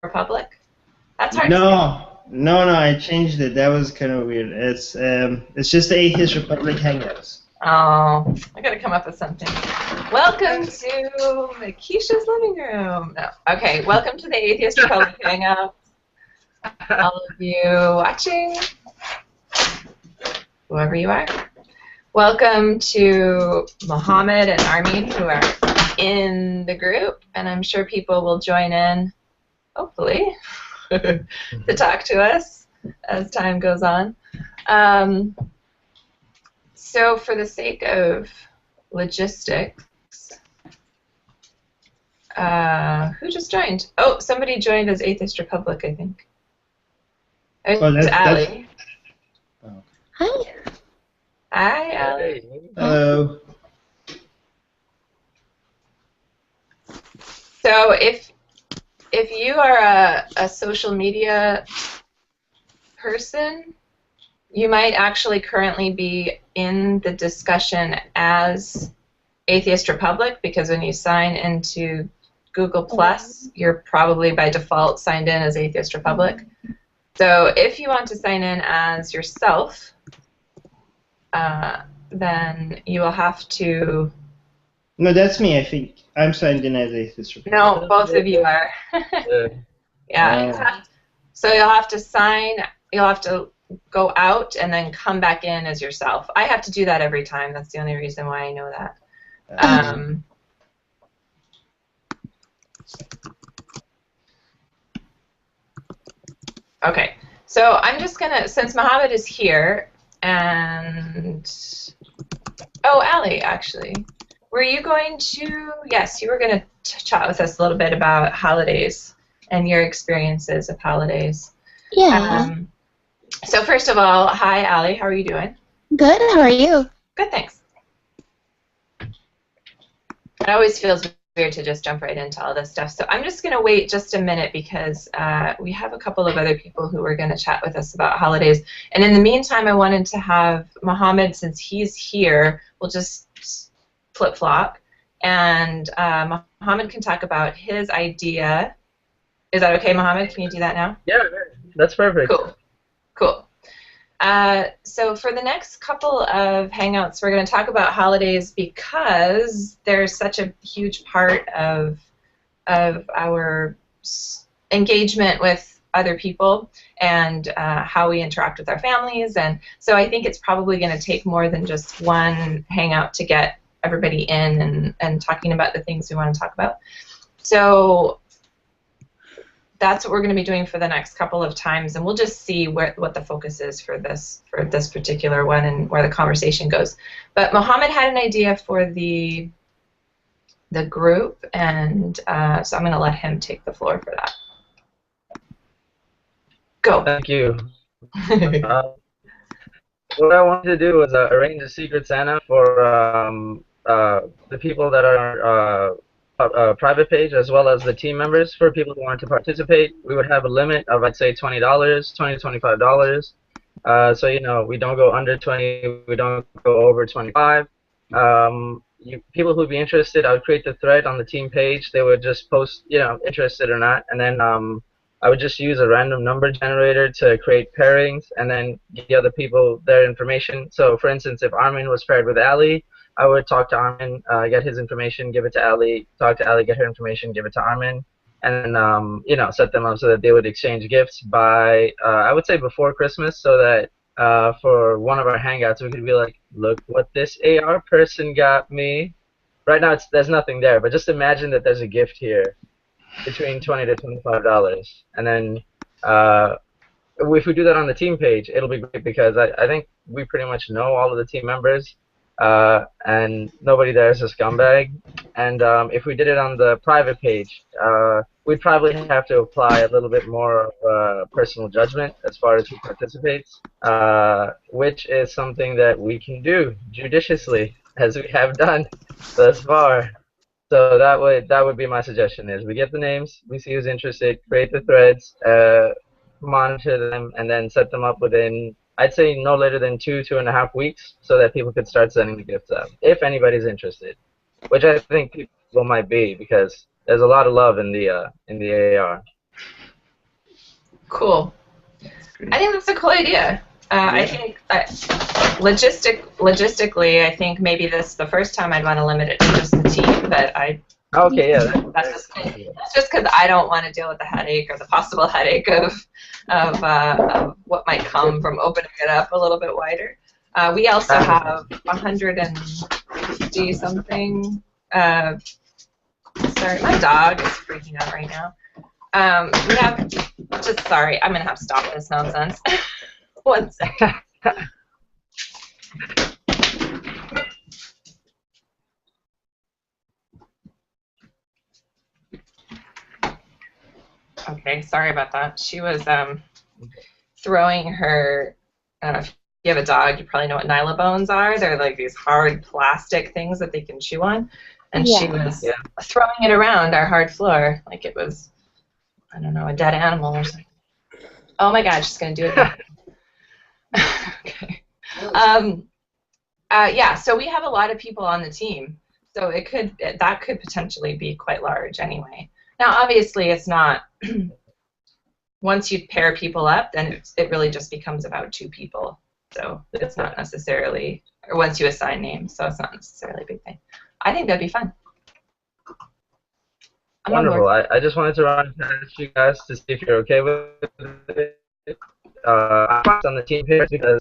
Republic? That's hard to No, I changed it. That was kind of weird. It's just the Atheist Republic Hangouts. Oh, I gotta come up with something. Welcome to Makisha's living room. No. Okay, welcome to the Atheist Republic Hangouts. All of you watching, whoever you are. Welcome to Mohammed and Armin, who are in the group, and I'm sure people will join in, hopefully, to talk to us as time goes on. So for the sake of logistics, who just joined? Oh, somebody joined as Atheist Republic, I think. It's Ali. Oh. Hi. Hi, Ali. Hello. So if you are a social media person, you might actually currently be in the discussion as Atheist Republic, because when you sign into Google Plus, you're probably by default signed in as Atheist Republic. So if you want to sign in as yourself, then you will have to... No, that's me, I think. I'm signed in as Atheist Republic. No, both of you are. Yeah. So you'll have to sign, you'll have to go out and then come back in as yourself. I have to do that every time. That's the only reason why I know that. Okay, so I'm just gonna, since Mohammed is here, and oh, Ali, actually, were you going to? Yes, you were going to chat with us a little bit about holidays and your experiences of holidays. Yeah. So first of all, hi, Ali. How are you doing? Good. How are you? Good, thanks. It always feels weird to just jump right into all this stuff. So I'm just going to wait just a minute because we have a couple of other people who are going to chat with us about holidays. And in the meantime, I wanted to have Mohammed, since he's here, we'll just flip-flop. And Mohammed can talk about his idea. Is that okay, Mohammed? Can you do that now? Yeah, that's perfect. Cool. Cool. So for the next couple of Hangouts, we're going to talk about holidays because they're such a huge part of our engagement with other people and how we interact with our families. And so I think it's probably going to take more than just one Hangout to get everybody in and talking about the things we want to talk about. So that's what we're going to be doing for the next couple of times, and we'll just see what the focus is for this particular one and where the conversation goes. But Mohammed had an idea for the group, and so I'm going to let him take the floor for that. Go. Thank you. What I wanted to do was arrange a Secret Santa for the people that are private page, as well as the team members. For people who want to participate, we would have a limit of, I'd say, $20, $20 to $25. So, you know, we don't go under 20, we don't go over 25. People who'd be interested, I would create the thread on the team page. They would just post, you know, interested or not, and then I would just use a random number generator to create pairings and then give the other people their information. So, for instance, if Armin was paired with Ali, I would talk to Armin, get his information, give it to Ali, talk to Ali, get her information, give it to Armin, and then, you know, set them up so that they would exchange gifts by, I would say, before Christmas, so that for one of our Hangouts, we could be like, look what this AR person got me. Right now, there's nothing there, but just imagine that there's a gift here between $20 to $25. And then if we do that on the team page, it'll be great because I think we pretty much know all of the team members. And nobody there is a scumbag. And if we did it on the private page, we'd probably have to apply a little bit more personal judgment as far as who participates, which is something that we can do judiciously, as we have done thus far. So that would be my suggestion: is we get the names, we see who's interested, create the threads, monitor them, and then set them up within, I'd say, no later than 2.5 weeks, so that people could start sending the gifts out, if anybody's interested, which I think people might be, because there's a lot of love in the AR. Cool. I think that's a cool idea. I think logistically, I think maybe this is the first time I'd want to limit it to just the team, but Okay, yeah. that's just because I don't want to deal with the headache or the possible headache of what might come from opening it up a little bit wider. We also have 150 something. Sorry, my dog is freaking out right now. We have sorry, I'm gonna have to stop this nonsense. 1 second. Okay, sorry about that. She was throwing her. If you have a dog, you probably know what Nyla bones are. They're like these hard plastic things that they can chew on, and she was throwing it around our hard floor like it was, I don't know, a dead animal or something. Oh my God, she's gonna do it now. Okay. Yeah, so we have a lot of people on the team, so that could potentially be quite large anyway. Now, obviously, it's not. Once you pair people up, then it really just becomes about 2 people. So it's not necessarily, or once you assign names, so it's not necessarily a big thing. I think that'd be fun. Wonderful. I just wanted to run past you guys to see if you're okay with it. I'm on the team here because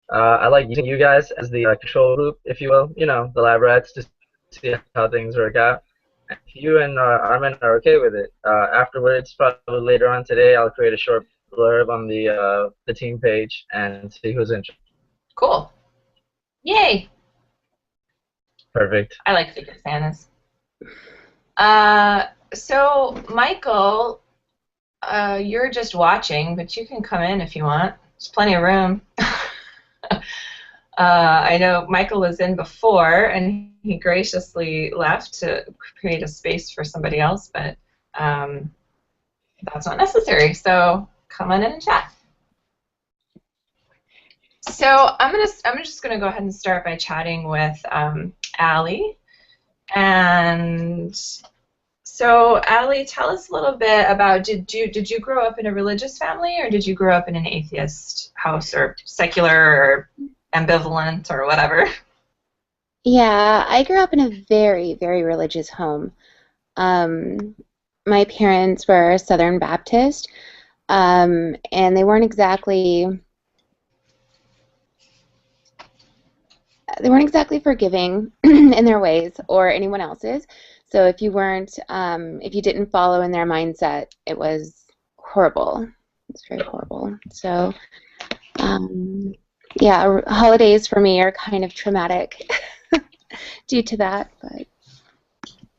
I like using you guys as the control group, if you will, you know, the lab rats, to see how things work out. If you and Armin are okay with it, afterwards, probably later on today, I'll create a short blurb on the team page and see who's interested. Cool. Yay. Perfect. I like Secret Santas. So, Michael, you're just watching, but you can come in if you want. There's plenty of room. I know Michael was in before, and he graciously left to create a space for somebody else, but that's not necessary, so come on in and chat. So I'm just gonna go ahead and start by chatting with Allie. And so Allie, tell us a little bit about, did you grow up in a religious family, or did you grow up in an atheist house, or secular, or ambivalent, or whatever? Yeah, I grew up in a very, very religious home. My parents were Southern Baptist, and they weren't exactly forgiving in their ways, or anyone else's. So if you didn't follow in their mindset, it was horrible. It's very horrible. So, yeah, holidays for me are kind of traumatic due to that. But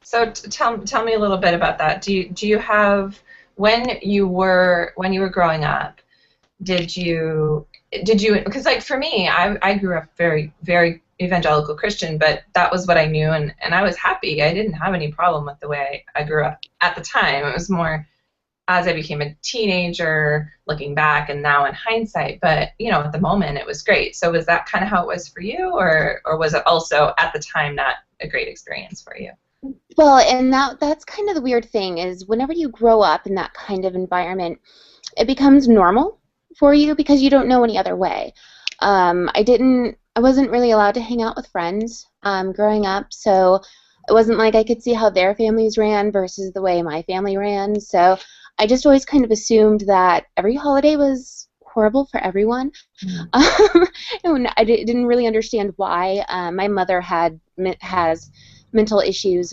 so tell me a little bit about that. Do you have, when you were growing up, did you, because like for me, I grew up very, very evangelical Christian, but that was what I knew, and I was happy. I didn't have any problem with the way I grew up at the time. It was more as I became a teenager, looking back, and now in hindsight. But you know, at the moment, it was great. So was that kind of how it was for you, or was it also at the time not a great experience for you? Well, and that's kind of the weird thing, is whenever you grow up in that kind of environment, it becomes normal for you because you don't know any other way. I wasn't really allowed to hang out with friends growing up, so it wasn't like I could see how their families ran versus the way my family ran. So I just always kind of assumed that every holiday was horrible for everyone. And I didn't really understand why. My mother has mental issues,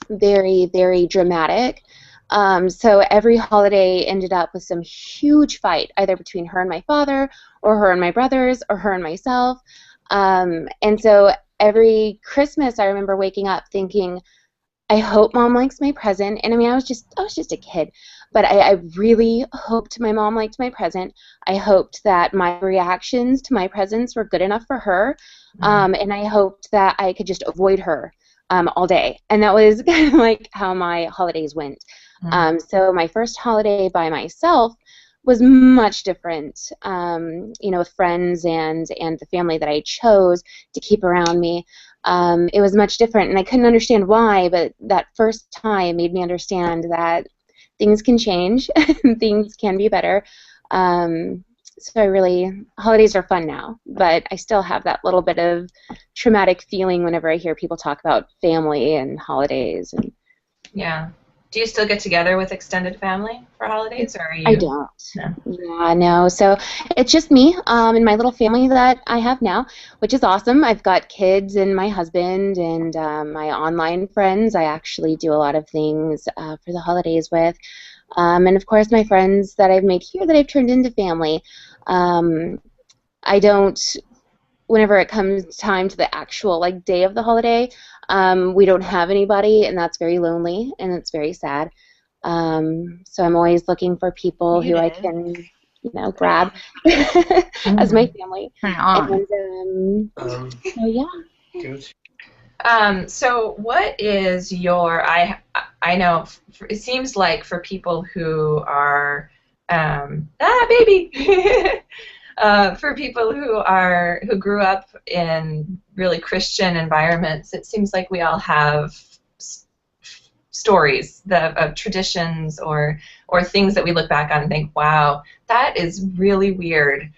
very, very dramatic. So every holiday ended up with some huge fight, either between her and my father, or her and my brothers, or her and myself. And so every Christmas, I remember waking up thinking, I hope Mom likes my present. And I mean, I was just a kid, but I really hoped my mom liked my present. I hoped that my reactions to my presents were good enough for her, and I hoped that I could just avoid her all day. And that was kind of like how my holidays went. So my first holiday by myself was much different, you know, with friends and the family that I chose to keep around me. It was much different, and I couldn't understand why, but that first time made me understand that things can change and things can be better. So holidays are fun now, but I still have that little bit of traumatic feeling whenever I hear people talk about family and holidays. And yeah. Do you still get together with extended family for holidays, or are I you? don't. No. Yeah, no. So it's just me and my little family that I have now, which is awesome. I've got kids and my husband and my online friends. I actually do a lot of things for the holidays with. And of course, my friends that I've made here that I've turned into family. I don't, whenever it comes time to the actual like day of the holiday, we don't have anybody, and that's very lonely and it's very sad. So I'm always looking for people who I can, grab as my family. And so yeah. So what is your, I know it seems like for people who are baby for people who grew up in really Christian environments, it seems like we all have stories of traditions or things that we look back on and think, wow, that is really weird.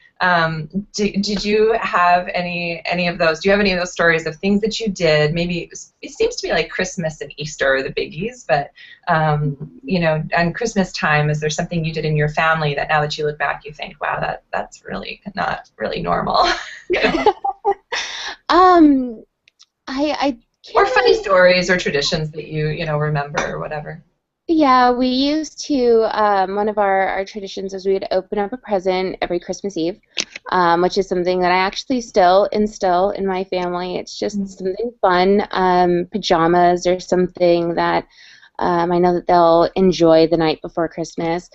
Did you have any of those? Do you have any of those stories of things that you did? Maybe it seems to be like Christmas and Easter are the biggies, but on Christmas time, is there something you did in your family that now that you look back, you think, wow, that's really not really normal? I or funny stories or traditions that you remember or whatever. Yeah, we used to, one of our traditions was we would open up a present every Christmas Eve, which is something that I actually still instill in my family. It's just something fun. Pajamas or something that I know that they'll enjoy the night before Christmas.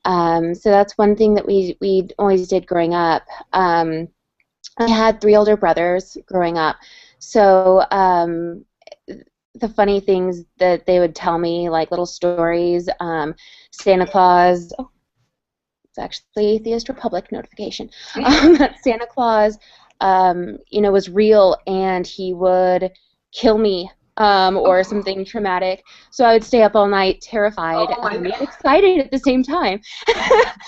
So that's one thing that we always did growing up. I had 3 older brothers growing up, so the funny things that they would tell me, like little stories, Santa Claus, it's actually Atheist Republic notification, that Santa Claus, was real and he would kill me or something traumatic. So I would stay up all night terrified and yet excited at the same time.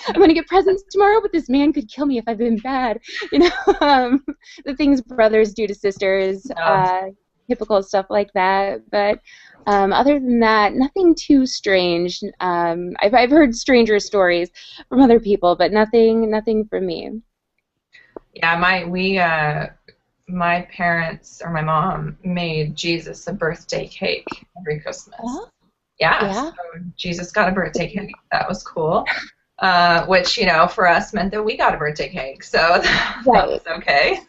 I'm going to get presents tomorrow, but this man could kill me if I've been bad. The things brothers do to sisters. Typical stuff like that, but other than that, nothing too strange. I've heard stranger stories from other people, but nothing from me. Yeah, my parents or my mom made Jesus a birthday cake every Christmas. Yeah. So Jesus got a birthday cake. That was cool. Which for us meant that we got a birthday cake, so that was okay.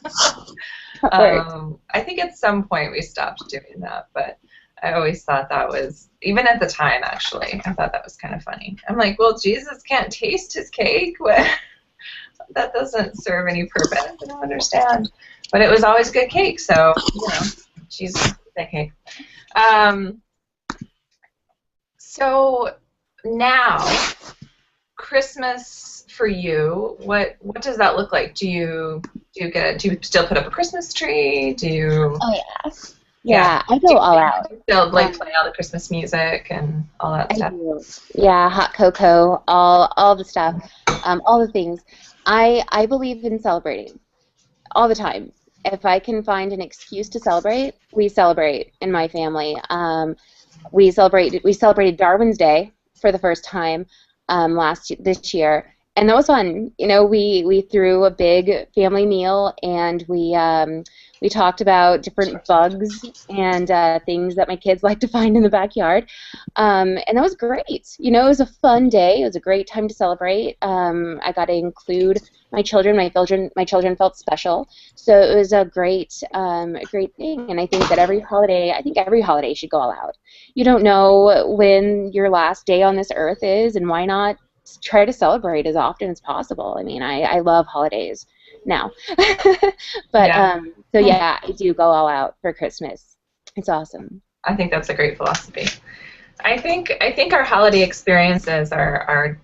I think at some point we stopped doing that, but I always thought that was, even at the time actually, I thought that was kind of funny. I'm like, well, Jesus can't taste his cake. That doesn't serve any purpose. I don't understand. But it was always good cake, so, Jesus, that cake. So now, Christmas for you, what does that look like? Do you still put up a Christmas tree? Oh yeah, I go all out. Do you still play all the Christmas music and all that stuff? I do. Yeah, hot cocoa, all the stuff, all the things. I believe in celebrating all the time. If I can find an excuse to celebrate, we celebrate in my family. We celebrated Darwin's Day for the first time this year, and that was fun. We threw a big family meal, and we talked about different bugs and things that my kids like to find in the backyard, and that was great. It was a fun day. It was a great time to celebrate. I got to include my children. My children felt special, so it was a great thing. And I think that every holiday should go all out. You don't know when your last day on this earth is, and why not try to celebrate as often as possible? I mean, I love holidays now. But so yeah, I do go all out for Christmas. It's awesome. I think that's a great philosophy. I think our holiday experiences are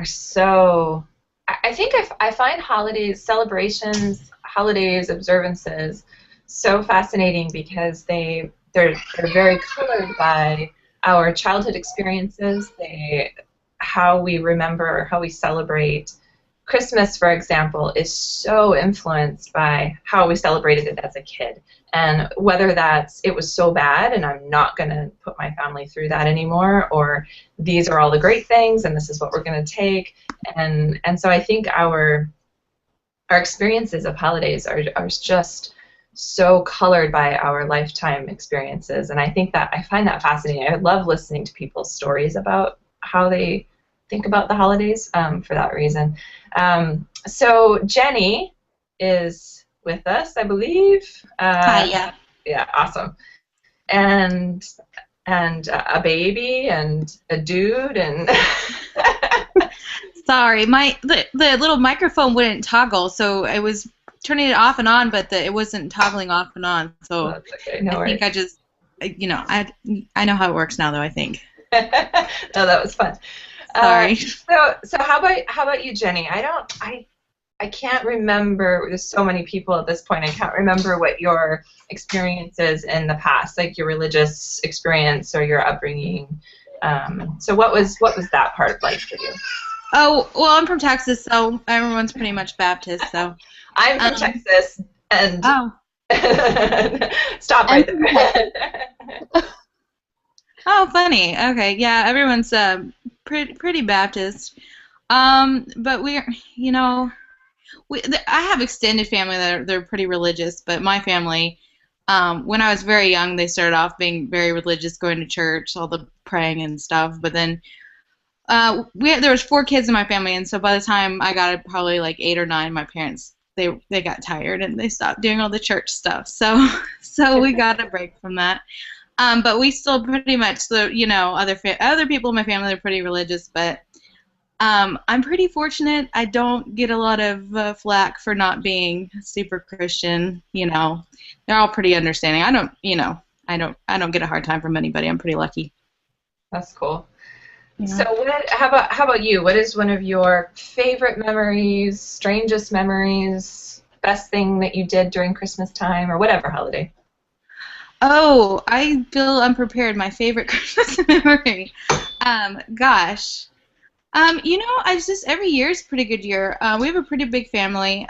so. I find holidays, celebrations, holidays, observances so fascinating because they're very colored by our childhood experiences. how we remember, how we celebrate Christmas, for example, is so influenced by how we celebrated it as a kid. And whether that's it was so bad and I'm not going to put my family through that anymore, or these are all the great things and this is what we're going to take. And so I think our experiences of holidays are just so colored by our lifetime experiences. And I find that fascinating. I love listening to people's stories about how they think about the holidays for that reason. So Jenny is with us, I believe. Hi, yeah. Yeah, awesome. And a baby and a dude and Sorry, the little microphone wouldn't toggle, so I was turning it off and on, but it wasn't toggling off and on. So that's okay, no worries. I think I just, I know how it works now, though. I think. No, that was fun. Sorry. So how about you, Jenny? I can't remember. There's so many people at this point. I can't remember what your experience is in the past, like your religious experience or your upbringing. So what was that part like for you? Oh, well, I'm from Texas, so everyone's pretty much Baptist. So I'm from Texas, and stop right there. Oh, funny. Okay, yeah, everyone's pretty Baptist. But we're, I have extended family that they're pretty religious, but my family, when I was very young, they started off being very religious, going to church, all the praying and stuff. But then there was 4 kids in my family, and so by the time I got probably like 8 or 9, my parents they got tired and they stopped doing all the church stuff. So we got a break from that. But we still pretty much, other people in my family are pretty religious, but I'm pretty fortunate. I don't get a lot of flack for not being super Christian. They're all pretty understanding. I don't get a hard time from anybody. I'm pretty lucky. That's cool. Yeah. So how about you? What is one of your favorite memories, strangest memories, best thing that you did during Christmas time or whatever holiday? Oh, I feel unprepared. My favorite Christmas memory. Gosh. Every year is a pretty good year. We have a pretty big family.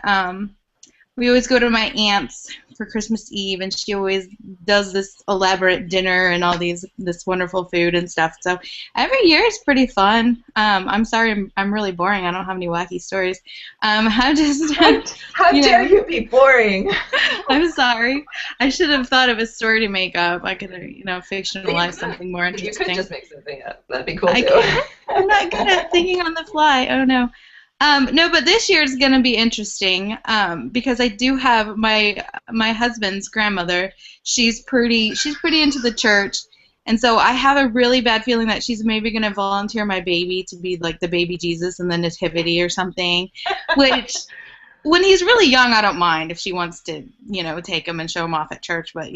We always go to my aunt's for Christmas Eve, and she always does this elaborate dinner and all this wonderful food and stuff. So every year is pretty fun. I'm sorry, I'm really boring. I don't have any wacky stories. How dare you be boring? I'm sorry. I should have thought of a story to make up. I could, fictionalize something more interesting. You could just make something up. That'd be cool too. I'm not good at thinking on the fly. Oh no. No, but this year is going to be interesting because I do have my husband's grandmother. She's pretty into the church, and so I have a really bad feeling that she's maybe going to volunteer my baby to be like the baby Jesus in the Nativity or something. Which, when he's really young, I don't mind if she wants to, take him and show him off at church. But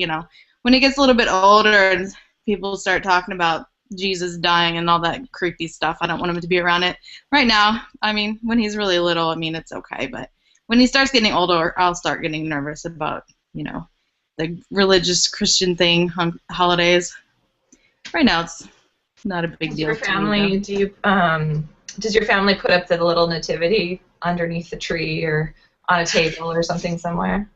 when he gets a little bit older and people start talking about Jesus dying and all that creepy stuff, I don't want him to be around it. Right now, when he's really little, it's okay. But when he starts getting older, I'll start getting nervous about, the religious Christian thing on holidays. Right now, it's not a big deal. Your family, does your family put up the little nativity underneath the tree or on a table or something somewhere?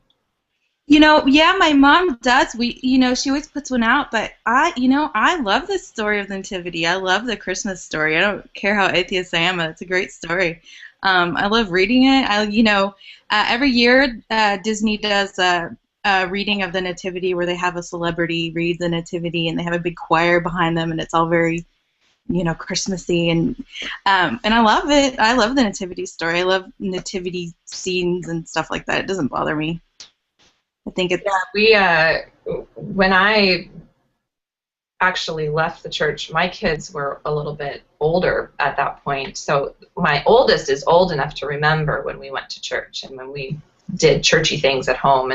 Yeah, my mom does. She always puts one out, but I love the story of the Nativity. I love the Christmas story. I don't care how atheist I am, but it's a great story. I love reading it. Every year Disney does a reading of the Nativity where they have a celebrity read the Nativity, and they have a big choir behind them, and it's all very, Christmassy, and I love it. I love the Nativity story. I love nativity scenes and stuff like that. It doesn't bother me. I think it's... Yeah, when I actually left the church, my kids were a little bit older at that point. So my oldest is old enough to remember when we went to church and when we did churchy things at home.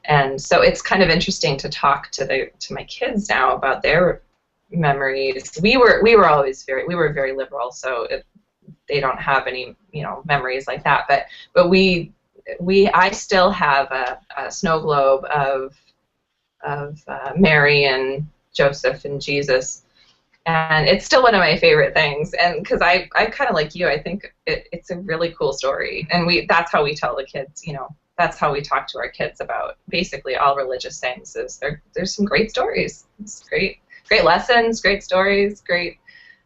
And so it's kind of interesting to talk to my kids now about their memories. We were very liberal, so they don't have any memories like that. But I still have a snow globe of Mary and Joseph and Jesus And it's still one of my favorite things, and because I kind of like you, I think it's a really cool story, and that's how we tell the kids, that's how we talk to our kids about basically all religious things. Is there's some great stories, it's great lessons, great stories, great.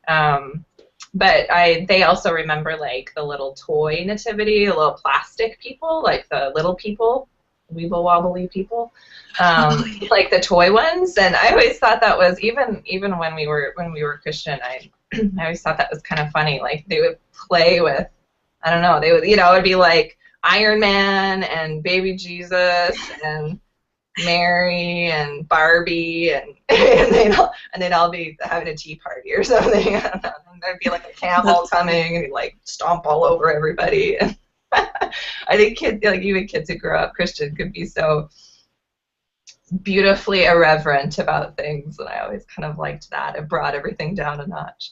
But they also remember like the little toy nativity, the little plastic people, like the little people, weeble wobbly people, like the toy ones. And I always thought that was even when we were Christian, I always thought that was kind of funny. Like they would play with, I don't know, they would, it would be like Iron Man and baby Jesus and Mary and Barbie and they'd all be having a tea party or something. I don't know. And there'd be like a camel coming and he'd like stomp all over everybody. And I think kids, like even kids who grew up Christian, could be so beautifully irreverent about things, and I always kind of liked that. It brought everything down a notch.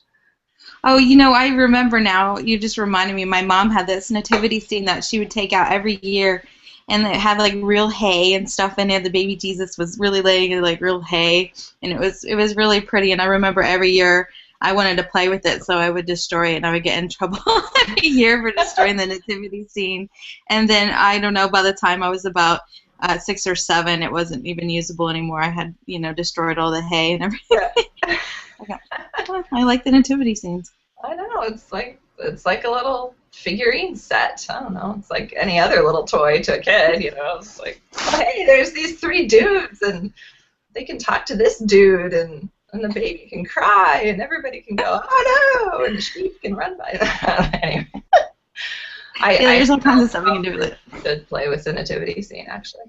Oh, I remember now. You just reminded me. My mom had this nativity scene that she would take out every year, and it had like real hay and stuff in it. The baby Jesus was really laying in like real hay, and it was really pretty. And I remember every year I wanted to play with it, so I would destroy it, and I would get in trouble every year for destroying the nativity scene. And then I don't know. By the time I was about 6 or 7, it wasn't even usable anymore. I had destroyed all the hay and everything. Yeah. Okay. I like the nativity scenes. I know, it's like a little figurine set. I don't know, it's like any other little toy to a kid. It's like, oh, hey, there's these 3 dudes, and they can talk to this dude, and the baby can cry, and everybody can go, oh no, and the sheep can run by. Anyway. There's all kinds of stuff you can do with it. Should play with the nativity scene, actually.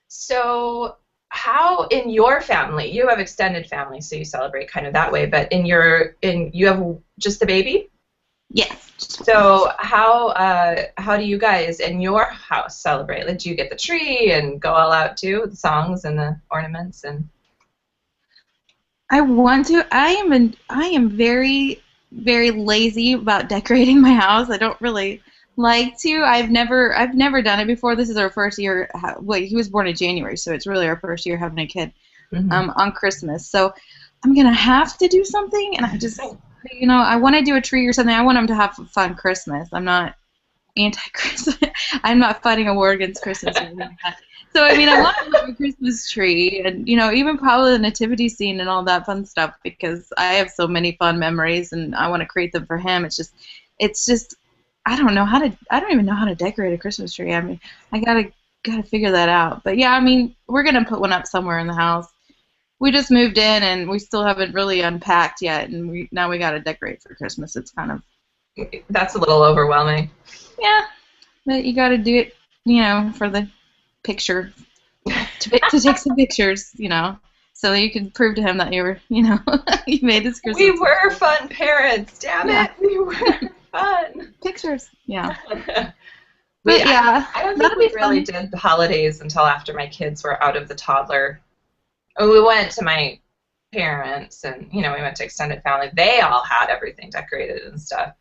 So how in your family, you have extended family, so you celebrate kind of that way, but you have just the baby? Yes. So how do you guys in your house celebrate? Like, do you get the tree and go all out too with the songs and the ornaments? And I want to. I am very, very lazy about decorating my house. I don't really like to. I've never done it before. This is our first year. He was born in January, so it's really our first year having a kid. On Christmas. So I'm gonna have to do something, and I just, I want to do a tree or something. I want him to have a fun Christmas. I'm not anti-Christmas. I'm not fighting a war against Christmas or anything like that. So I want to have a Christmas tree, and even probably the nativity scene and all that fun stuff, because I have so many fun memories, and I want to create them for him. It's just. I don't even know how to decorate a Christmas tree. I gotta figure that out. But yeah, we're gonna put one up somewhere in the house. We just moved in, and we still haven't really unpacked yet, and now we gotta decorate for Christmas. It's kind of, that's a little overwhelming. Yeah, but you gotta do it, for the picture, to take some pictures, so that you can prove to him that you were, you made his Christmas. We were fun parents, damn it. We were fun. Pictures, yeah. I don't think we really did the holidays until after my kids were out of the toddler. We went to my parents, and we went to extended family. They all had everything decorated and stuff.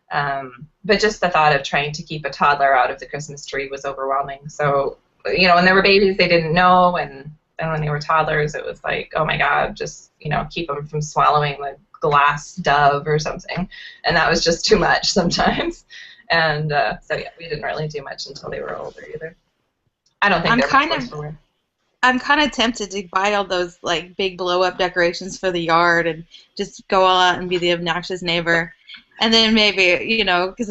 But just the thought of trying to keep a toddler out of the Christmas tree was overwhelming. So, when they were babies, they didn't know, and then when they were toddlers, it was like, oh my God, just keep them from swallowing the glass dove or something, and that was just too much sometimes. And so yeah, we didn't really do much until they were older either. I don't think I'm kind of tempted to buy all those like big blow up decorations for the yard and just go all out and be the obnoxious neighbor, and then maybe because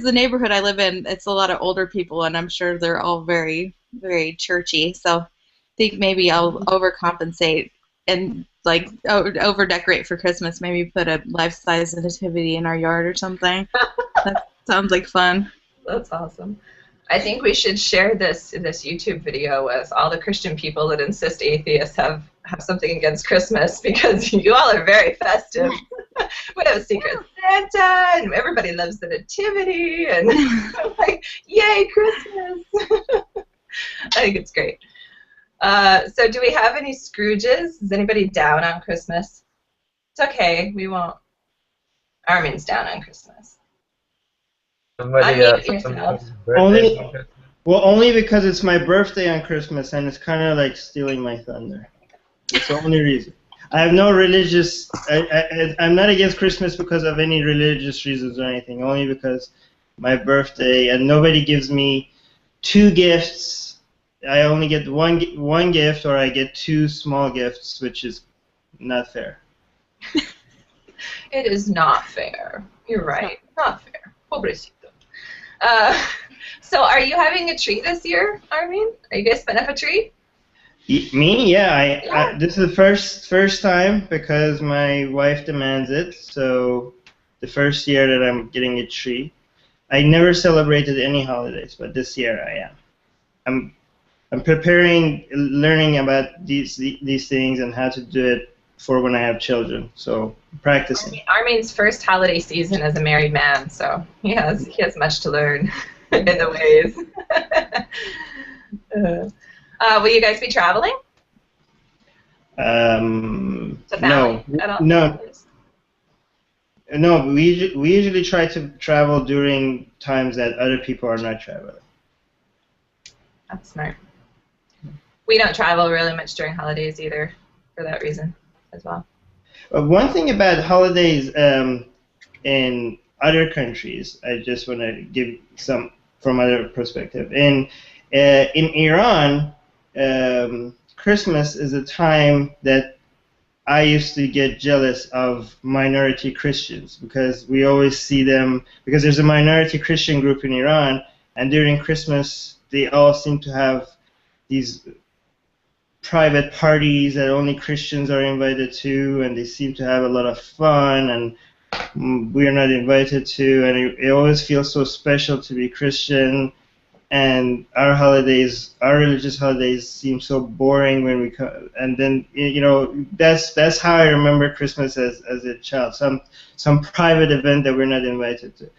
the neighborhood I live in, it's a lot of older people, and I'm sure they're all very, very churchy, so I think maybe I'll overcompensate and like over decorate for Christmas. Maybe put a life-size nativity in our yard or something. That sounds like fun. That's awesome. I think we should share this YouTube video with all the Christian people that insist atheists have something against Christmas, because you all are very festive. We have a secret Santa, and everybody loves the nativity, and I'm like, yay, Christmas! I think it's great. So do we have any Scrooges? Is anybody down on Christmas? It's okay, we won't. Armin's down on Christmas. Only because it's my birthday on Christmas, and it's kind of like stealing my thunder. That's the only reason. I have no religious. I'm not against Christmas because of any religious reasons or anything. Only because my birthday, and nobody gives me 2 gifts. I only get one gift, or I get 2 small gifts, which is not fair. It is not fair. You're right. Not fair. Pobrecito. So are you having a tree this year, Armin? Are you guys putting up a tree? Me? Yeah. This is the first time because my wife demands it. So the first year that I'm getting a tree. I never celebrated any holidays, but this year I am. I'm preparing, learning about these things and how to do it for when I have children. So practicing. Armin's first holiday season as a married man, so he has much to learn in the ways. Will you guys be traveling? No. No, we usually try to travel during times that other people are not traveling. That's smart. We don't travel really much during holidays either, for that reason as well. One thing about holidays in other countries, I just want to give some from other perspective. In Iran, Christmas is a time that I used to get jealous of minority Christians because we always see them, because there's a minority Christian group in Iran, and during Christmas they all seem to have these private parties that only Christians are invited to, and they seem to have a lot of fun, and we're not invited to, and it always feels so special to be Christian. And our holidays, our religious holidays, seem so boring when we come. And then, that's how I remember Christmas as a child. Some private event that we're not invited to.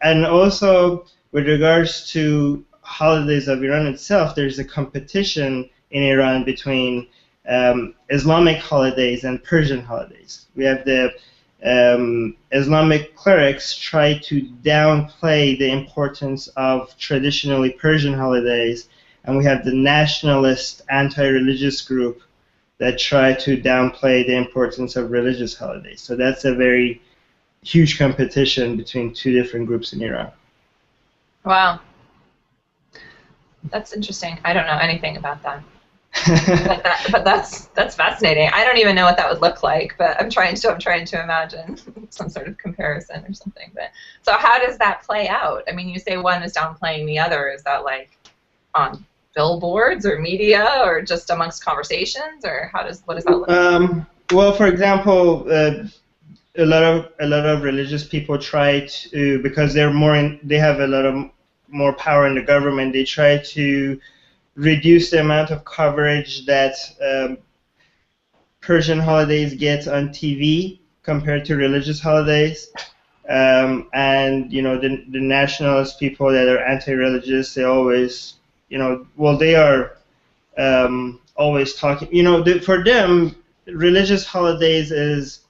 And also, with regards to holidays of Iran itself, there's a competition in Iran between Islamic holidays and Persian holidays. We have the Islamic clerics try to downplay the importance of traditionally Persian holidays, and we have the nationalist anti-religious group that try to downplay the importance of religious holidays. So that's a very huge competition between 2 different groups in Iran. Wow. That's interesting. I don't know anything about that. but that's fascinating. I don't even know what that would look like, but I'm trying to imagine some sort of comparison or something. But so how does that play out? I mean, you say one is downplaying the other. Is that like on billboards or media or just amongst conversations, or what does that look like? Well, for example, a lot of religious people try to, because they have a lot of more power in the government, they try to reduce the amount of coverage that Persian holidays get on TV compared to religious holidays. And the nationalist people that are anti-religious, they always, they are always talking. For them, religious holidays is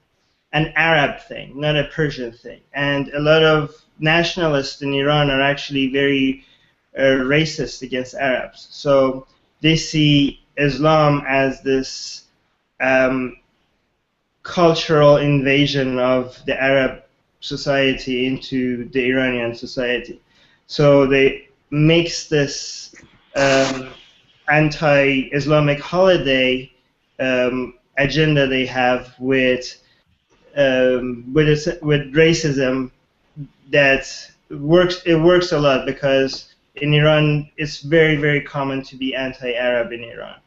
an Arab thing, not a Persian thing. And a lot of nationalists in Iran are actually very racist against Arabs. So they see Islam as this cultural invasion of the Arab society into the Iranian society. So they mix this anti-Islamic holiday agenda they have with racism that works. It works a lot because in Iran, it's very, very common to be anti-Arab in Iran.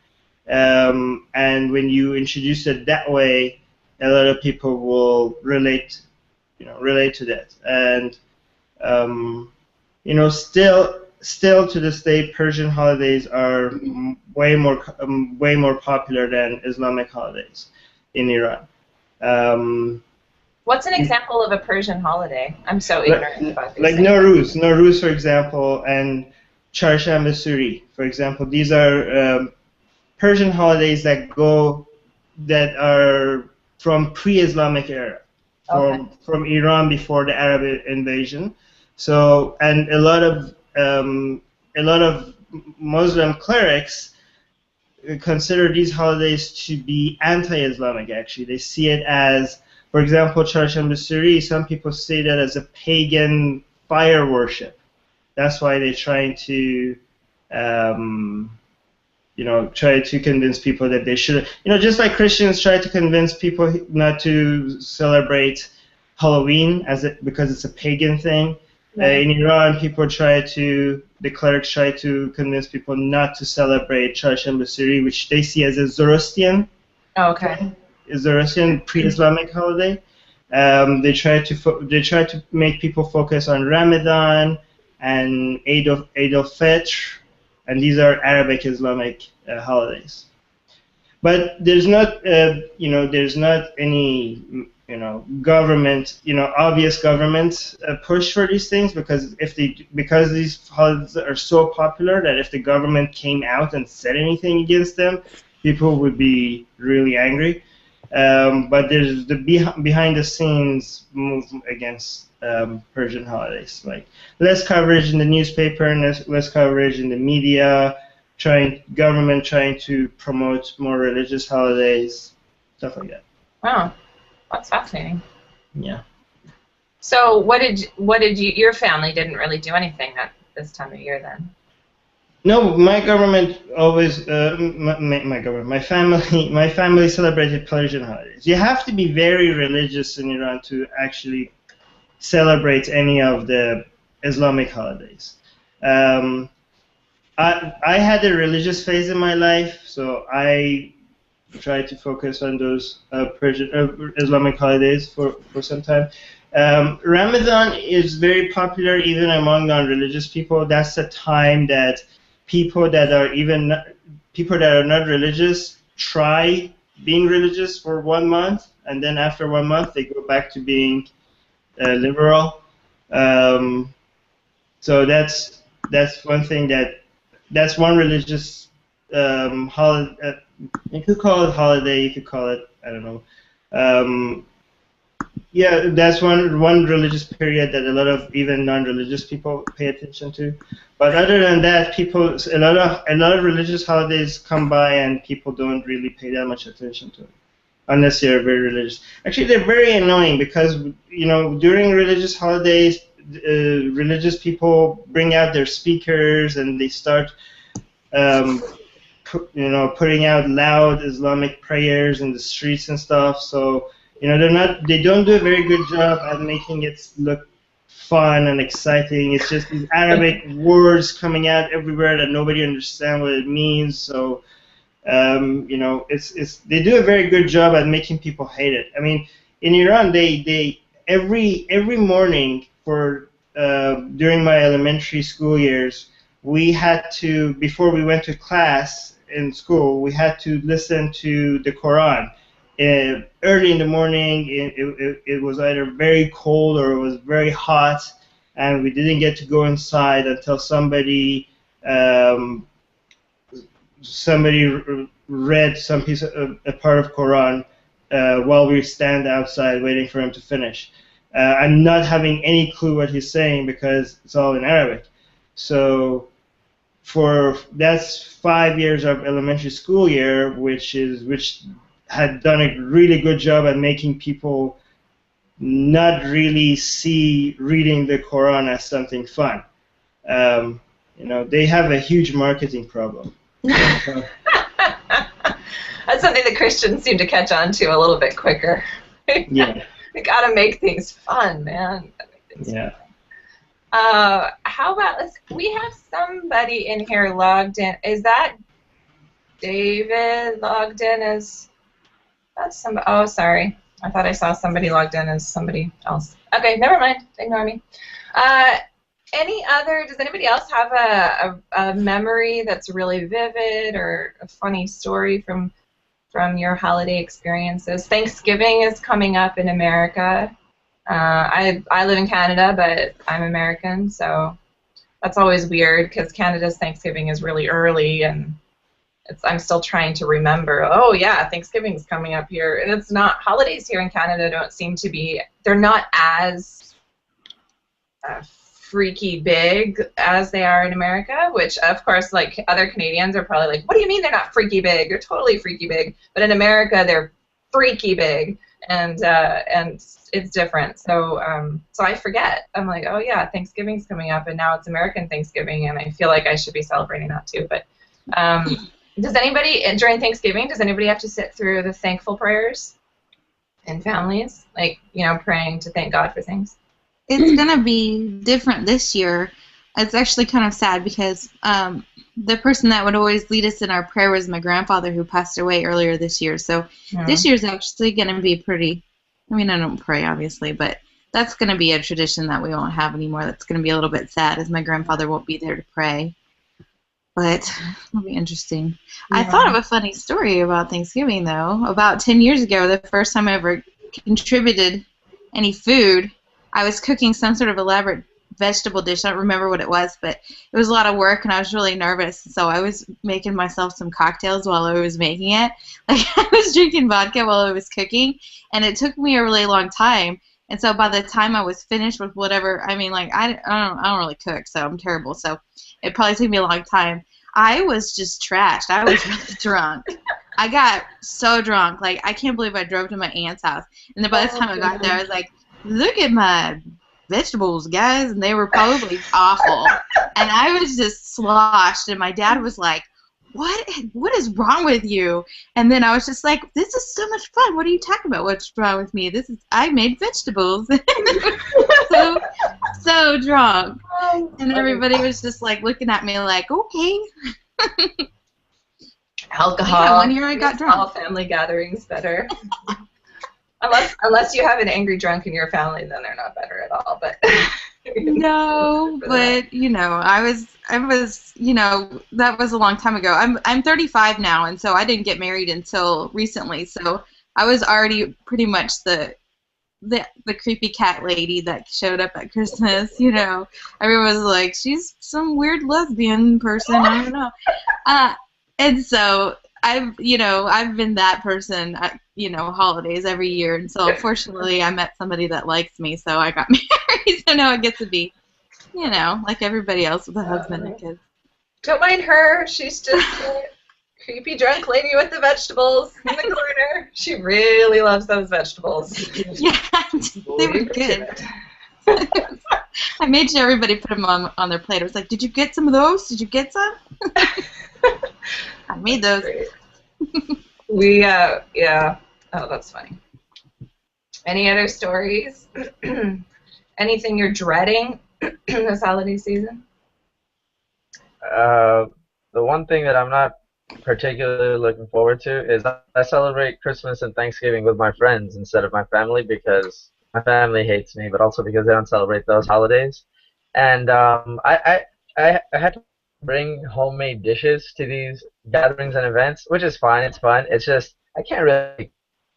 And when you introduce it that way, a lot of people will relate to that. And, still to this day, Persian holidays are way more popular than Islamic holidays in Iran. What's an example of a Persian holiday? I'm so ignorant about these things. Nowruz, for example, and Charshamba Suri, for example. These are Persian holidays that are from pre-Islamic era, from Iran before the Arab invasion. So, and a lot of Muslim clerics consider these holidays to be anti-Islamic, actually. They see it as, for example, Çarşamba Suri, some people see that as a pagan fire worship. That's why they're trying to, try to convince people that they should, just like Christians try to convince people not to celebrate Halloween because it's a pagan thing. In Iran, the clerics try to convince people not to celebrate Çarşamba Suri, which they see as a Zoroastrian, Zoroastrian pre-Islamic holiday. They try to make people focus on Ramadan and Eid al-Fitr, and these are Arabic Islamic holidays. But there's not, there's not any, government, obvious government push for these things, because because these holidays are so popular that if the government came out and said anything against them, people would be really angry. But there's the behind the scenes move against Persian holidays, like less coverage in the newspaper and less coverage in the media, government trying to promote more religious holidays, stuff like that. Wow, that's fascinating. Yeah. So what did your family didn't really do anything at this time of year then? No, my government always, my family celebrated Persian holidays. You have to be very religious in Iran to actually celebrate any of the Islamic holidays. I had a religious phase in my life, so I tried to focus on those Islamic holidays for some time. Ramadan is very popular even among non-religious people. That's the time that people that are not religious try being religious for 1 month, and then after 1 month they go back to being liberal. So that's one thing that's one religious holiday. You could call it holiday. You could call it, I don't know. Yeah, that's one religious period that a lot of even non-religious people pay attention to. But other than that, a lot of religious holidays come by and people don't really pay that much attention to it, unless they're very religious. Actually, they're very annoying because during religious holidays, religious people bring out their speakers and they start putting out loud Islamic prayers in the streets and stuff. So they don't do a very good job at making it look fun and exciting. It's just these Arabic words coming out everywhere that nobody understands what it means. So they do a very good job at making people hate it. I mean, in Iran, they every morning during my elementary school years, we had to, before we went to class in school, we had to listen to the Quran. Early in the morning, it was either very cold or it was very hot, and we didn't get to go inside until somebody read a part of Quran while we stand outside waiting for him to finish. I'm not having any clue what he's saying because it's all in Arabic. So that's 5 years of elementary school year, which had done a really good job at making people not really see reading the Quran as something fun. They have a huge marketing problem. That's something the Christians seem to catch on to a little bit quicker. Yeah. We gotta make things fun, man. Yeah. How about we have somebody in here logged in. Is that David logged in as? That's somebody. Oh, sorry. I thought I saw somebody logged in as somebody else. Okay, never mind. Ignore me. Does anybody else have a memory that's really vivid or a funny story from your holiday experiences? Thanksgiving is coming up in America. I live in Canada, but I'm American, so that's always weird because Canada's Thanksgiving is really early, and I'm still trying to remember. Oh yeah, Thanksgiving's coming up here, and it's not. Holidays here in Canada don't seem to be. They're not as freaky big as they are in America, which of course, like, other Canadians are probably like, what do you mean they're not freaky big? They're totally freaky big. But in America, they're freaky big, and it's different. So so I forget. I'm like, oh yeah, Thanksgiving's coming up, and now it's American Thanksgiving, and I feel like I should be celebrating that too. But does anybody during Thanksgiving? Does anybody have to sit through the thankful prayers in families, like, you know, praying to thank God for things? It's going to be different this year. It's actually kind of sad because the person that would always lead us in our prayer was my grandfather, who passed away earlier this year. So this year's actually going to be pretty, I mean, I don't pray, obviously, but that's going to be a tradition that we won't have anymore. That's going to be a little bit sad, as my grandfather won't be there to pray. But it'll be interesting. Yeah. I thought of a funny story about Thanksgiving, though. About 10 years ago, the first time I ever contributed any food, I was cooking some sort of elaborate vegetable dish. I don't remember what it was, but it was a lot of work, and I was really nervous. So I was making myself some cocktails while I was making it. Like, I was drinking vodka while I was cooking, and it took me a really long time. And so by the time I was finished with whatever, I mean, like, I don't really cook, so I'm terrible. So it probably took me a long time. I was just trashed. I was really drunk. I got so drunk. Like, I can't believe I drove to my aunt's house. And then by the time I got there, I was like, look at my vegetables, guys. And they were probably awful. And I was just sloshed. And my dad was like, what is wrong with you? And then I was just like, this is so much fun. What are you talking about? What's wrong with me? I made vegetables. so drunk. And everybody was just like looking at me like, okay. Alcohol. Yeah, one year I got drunk. All family gatherings better. Unless you have an angry drunk in your family, then they're not better at all. But no, but you know, I was, you know, that was a long time ago. I'm 35 now, and so I didn't get married until recently. So I was already pretty much the creepy cat lady that showed up at Christmas. You know, everyone was like, she's some weird lesbian person. I don't know. And so I've been that person at, you know, holidays every year. And so fortunately I met somebody that likes me, so I got married. So now I get to be, you know, like everybody else with a husband and kids. Don't mind her. She's just a creepy drunk lady with the vegetables in the corner. She really loves those vegetables. Yeah, they were good. I made sure everybody put them on their plate. I was like, did you get some of those? Did you get some? I made those. Yeah. Oh, that's funny. Any other stories? Anything you're dreading this holiday season? The one thing that I'm not particularly looking forward to is I celebrate Christmas and Thanksgiving with my friends instead of my family, because my family hates me, but also because they don't celebrate those holidays. And I had to bring homemade dishes to these gatherings and events, which is fine. It's fun. It's just I can't really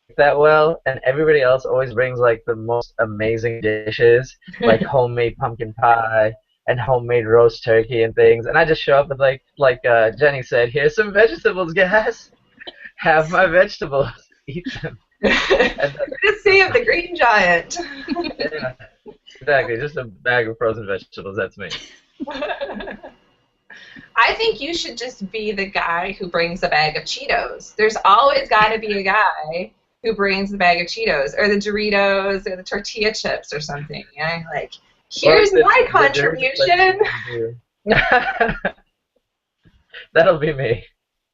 cook that well, and everybody else always brings like the most amazing dishes, like homemade pumpkin pie and homemade roast turkey and things, and I just show up with like Jenny said, here's some vegetables, guys. Have my vegetables. Eat them. Good save the Green Giant. Yeah, exactly. Just a bag of frozen vegetables. That's me. I think you should just be the guy who brings a bag of Cheetos. There's always got to be a guy who brings the bag of Cheetos or the Doritos or the tortilla chips or something. You know? Like, here's my contribution. That'll be me.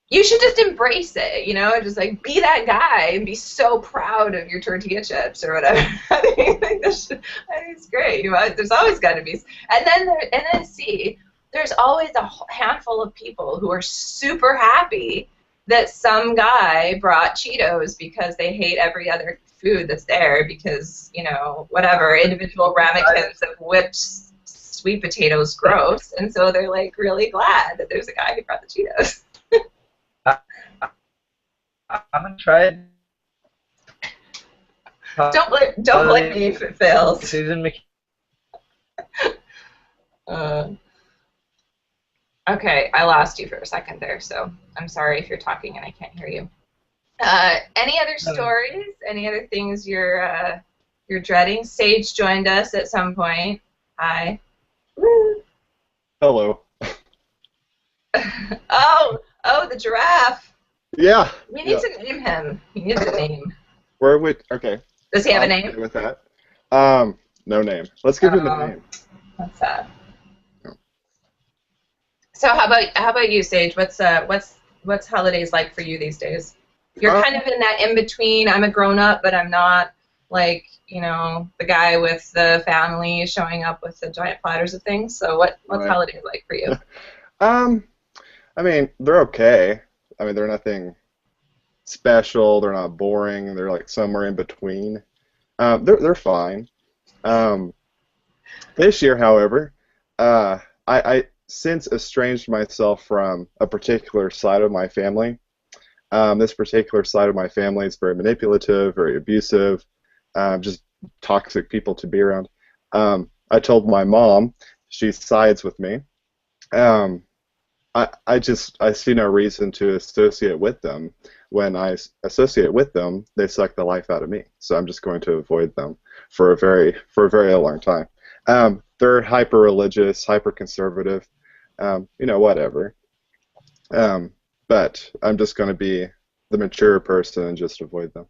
You should just embrace it, you know, just like be that guy and be so proud of your tortilla chips or whatever. I think it's great. You know, there's always got to be, and then see. There's always a handful of people who are super happy that some guy brought Cheetos because they hate every other food that's there because, you know, whatever, individual ramekins of whipped sweet potatoes gross, and so they're like really glad that there's a guy who brought the Cheetos. I'm gonna try it. Don't blame me if it fails. Susan Okay, I lost you for a second there, so I'm sorry if you're talking and I can't hear you. Any other stories? Any other things you're dreading? Sage joined us at some point. Hi. Woo. Hello. Oh, the giraffe. Yeah. We need Yeah. to name him. He needs a name. Where would? Okay. Does he have a I'll name? stay with that. No name. Let's give him a Oh, name. that's sad. So how about you, Sage? What's holidays like for you these days? You're kind of in that in between. I'm a grown up, but I'm not like, the guy with the family showing up with the giant platters of things. So what's Right. holidays like for you? I mean, they're okay. I mean, they're nothing special. They're not boring. They're like somewhere in between. They're fine. Um, this year, however, I since estranged myself from a particular side of my family. This particular side of my family is very manipulative, very abusive, just toxic people to be around. I told my mom, she sides with me. Um, I see no reason to associate with them. When I associate with them, they suck the life out of me. So I'm just going to avoid them for a very long time. They're hyper religious, hyper conservative, whatever. But I'm just going to be the mature person and just avoid them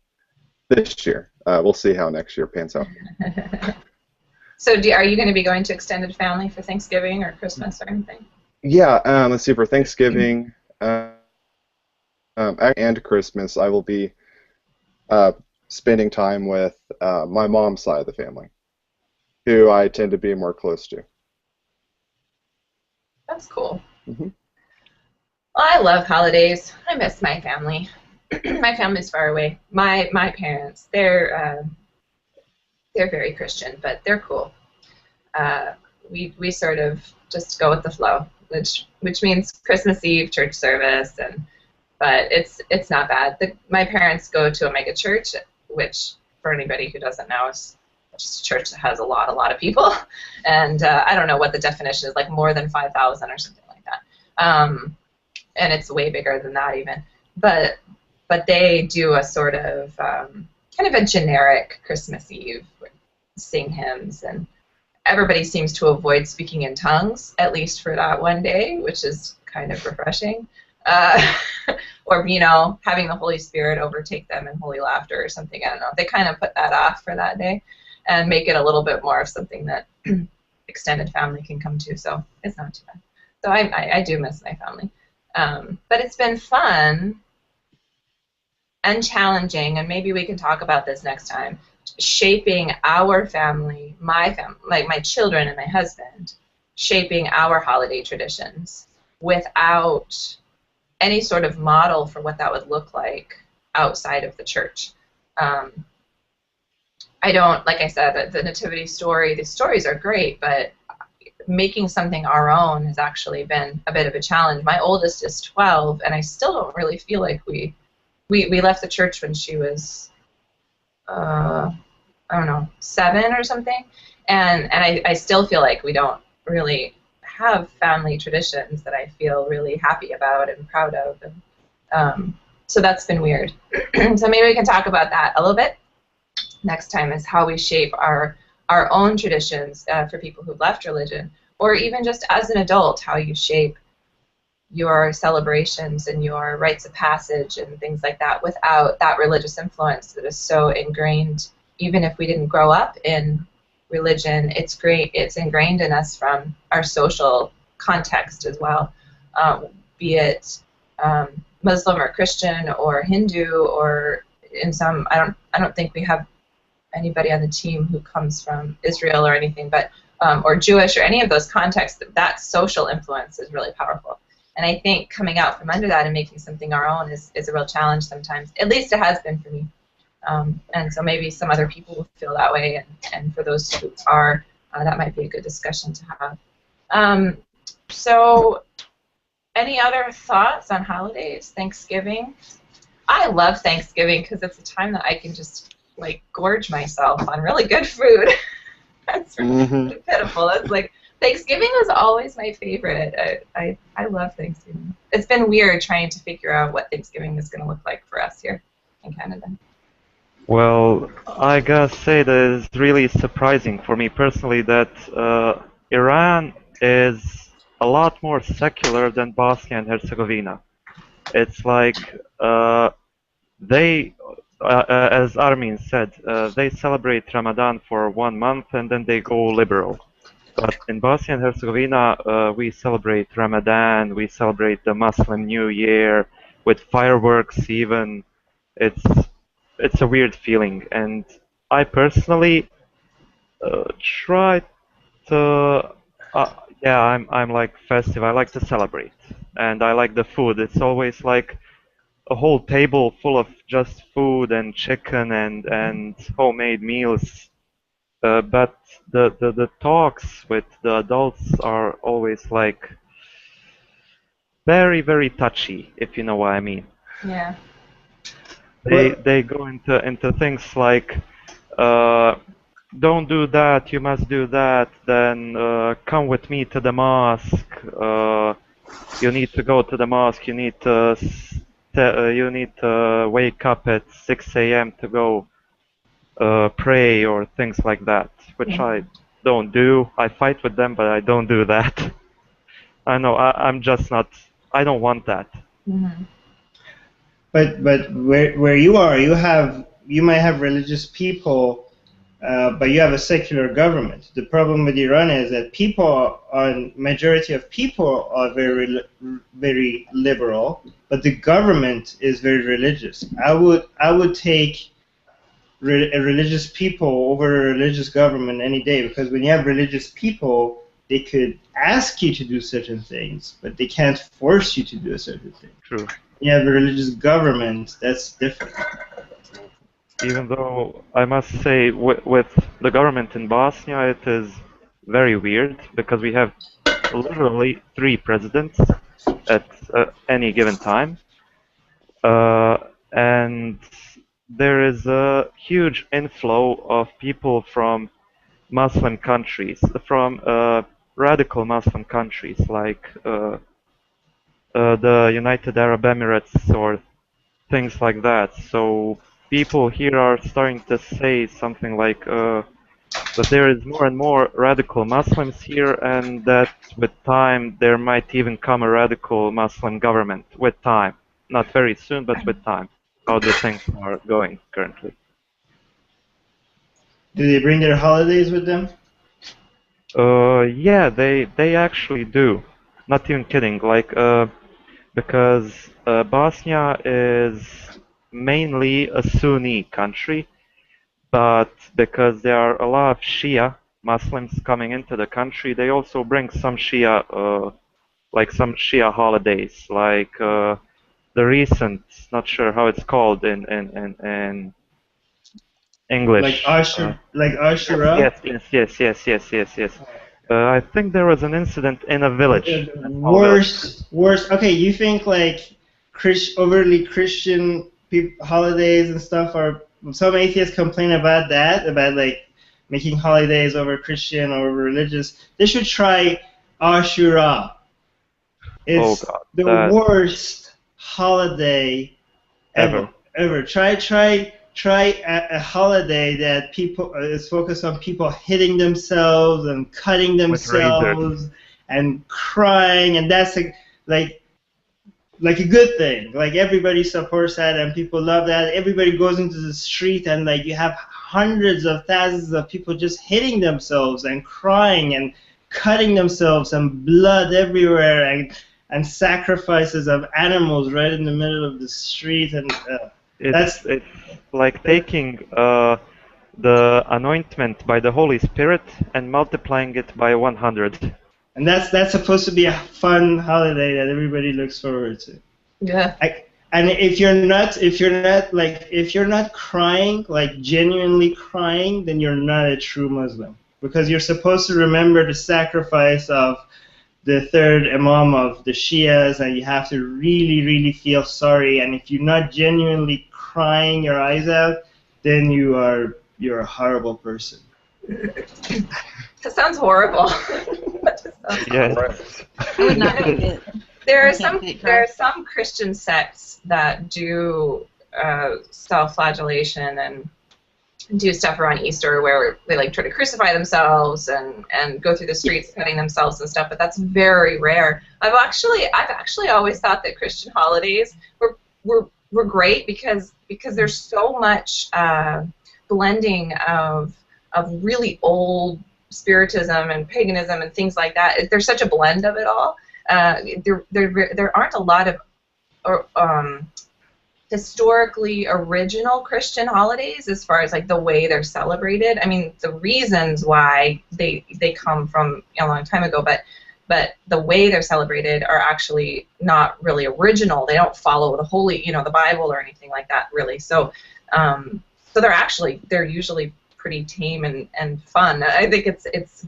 this year. We'll see how next year pans out. So are you going to be going to extended family for Thanksgiving or Christmas or anything? Yeah, let's see. For Thanksgiving and Christmas, I will be spending time with my mom's side of the family, who I tend to be more close to. That's cool. Mm-hmm. Well, I love holidays. I miss my family. My family's far away. My parents, they're very Christian, but they're cool. We sort of just go with the flow, which means Christmas Eve church service, but it's not bad. My parents go to a mega church, which for anybody who doesn't know is just a church that has a lot of people, and I don't know what the definition is, like more than 5,000 or something like that. And it's way bigger than that even. But they do a sort of kind of a generic Christmas Eve, sing hymns, and everybody seems to avoid speaking in tongues, at least for that one day, which is kind of refreshing. Or, having the Holy Spirit overtake them in holy laughter or something. I don't know. They kind of put that off for that day and make it a little bit more of something that extended family can come to, so it's not too bad. So I do miss my family. But it's been fun and challenging, and maybe we can talk about this next time, shaping our family, my family, like my children and my husband, shaping our holiday traditions without any sort of model for what that would look like outside of the church. I don't, like I said, the Nativity story, the stories are great, but making something our own has actually been a bit of a challenge. My oldest is 12, and I still don't really feel like we left the church when she was, I don't know, 7 or something, and I still feel like we don't really have family traditions that I feel really happy about and proud of, and so that's been weird. So maybe we can talk about that a little bit next time, is how we shape our own traditions for people who've left religion, or even just as an adult, how you shape your celebrations and your rites of passage and things like that without that religious influence that is so ingrained. Even if we didn't grow up in religion, it's ingrained in us from our social context as well, be it Muslim or Christian or Hindu, or in some, I don't think we have anybody on the team who comes from Israel or anything, but or Jewish or any of those contexts, that social influence is really powerful. And I think coming out from under that and making something our own is a real challenge sometimes. At least it has been for me. And so maybe some other people will feel that way, and for those who are, that might be a good discussion to have. So any other thoughts on holidays? Thanksgiving? I love Thanksgiving because it's a time that I can just gorge myself on really good food. That's really pitiful. That's Thanksgiving was always my favorite. I love Thanksgiving. It's been weird trying to figure out what Thanksgiving is going to look like for us here in Canada. Well, I gotta say that it's really surprising for me personally that Iran is a lot more secular than Bosnia and Herzegovina. It's like they, as Armin said, they celebrate Ramadan for 1 month and then they go liberal. But in Bosnia and Herzegovina, we celebrate Ramadan, we celebrate the Muslim New Year with fireworks even. It's it's a weird feeling, and I personally try to. Yeah, I'm like festive. I like to celebrate, and I like the food. It's always like a whole table full of just food and chicken and homemade meals. But the talks with the adults are always like very touchy, if you know what I mean. Yeah. They go into things like don't do that, you must do that, then come with me to the mosque, you need to go to the mosque, you need to wake up at 6 a.m. to go pray or things like that, which I don't do. I fight with them, but I don't do that. I know, I'm just not, I don't want that. Mm-hmm. But where you are, you might have religious people, but you have a secular government. The problem with Iran is that majority of people are very liberal, but the government is very religious. I would take religious people over a religious government any day, because when you have religious people, they could ask you to do certain things, but they can't force you to do a certain thing. True. You have a religious government, that's different. Even though I must say, with the government in Bosnia, it is very weird because we have literally 3 presidents at any given time, and there is a huge inflow of people from Muslim countries, from radical Muslim countries like the United Arab Emirates or things like that. So people here are starting to say something like that there is more and more radical Muslims here, and that with time there might even come a radical Muslim government with time. Not very soon, but with time. How the things are going currently. Do they bring their holidays with them? Yeah, they actually do. Not even kidding. Like because Bosnia is mainly a Sunni country, but because there are a lot of Shia Muslims coming into the country, they also bring some Shia, like some Shia holidays, like the recent, not sure how it's called in English. Like Ashura? Yes. I think there was an incident in a village. Worst. Okay, you think like overly Christian holidays and stuff are? Some atheists complain about that, about like making holidays over Christian or over religious. They should try Ashura. It's the worst holiday ever. Try a holiday that people is focused on people hitting themselves and cutting themselves and crying, and that's like a good thing. Like everybody supports that and people love that. Everybody goes into the street and like you have hundreds of thousands of people just hitting themselves and crying and cutting themselves and blood everywhere and sacrifices of animals right in the middle of the street, and it's like taking the anointment by the Holy Spirit and multiplying it by 100. And that's supposed to be a fun holiday that everybody looks forward to. Yeah. And if you're not crying, like genuinely crying, then you're not a true Muslim, because you're supposed to remember the sacrifice of the third Imam of the Shias, and you have to really feel sorry. And if you're not genuinely crying your eyes out, then you're a horrible person. That sounds horrible. Yes. I would not make it. There are some Christian sects that do self-flagellation do stuff around Easter where they like try to crucify themselves and go through the streets cutting themselves and stuff, but that's very rare. I've actually always thought that Christian holidays were great because there's so much blending of really old spiritism and paganism and things like that. There's such a blend of it all. There aren't a lot of historically original Christian holidays as far as like the way they're celebrated. I mean, the reasons why they come from a long time ago, but the way they're celebrated are actually not really original. They don't follow the holy, the Bible or anything like that, really. So they're usually pretty tame and fun. I think it's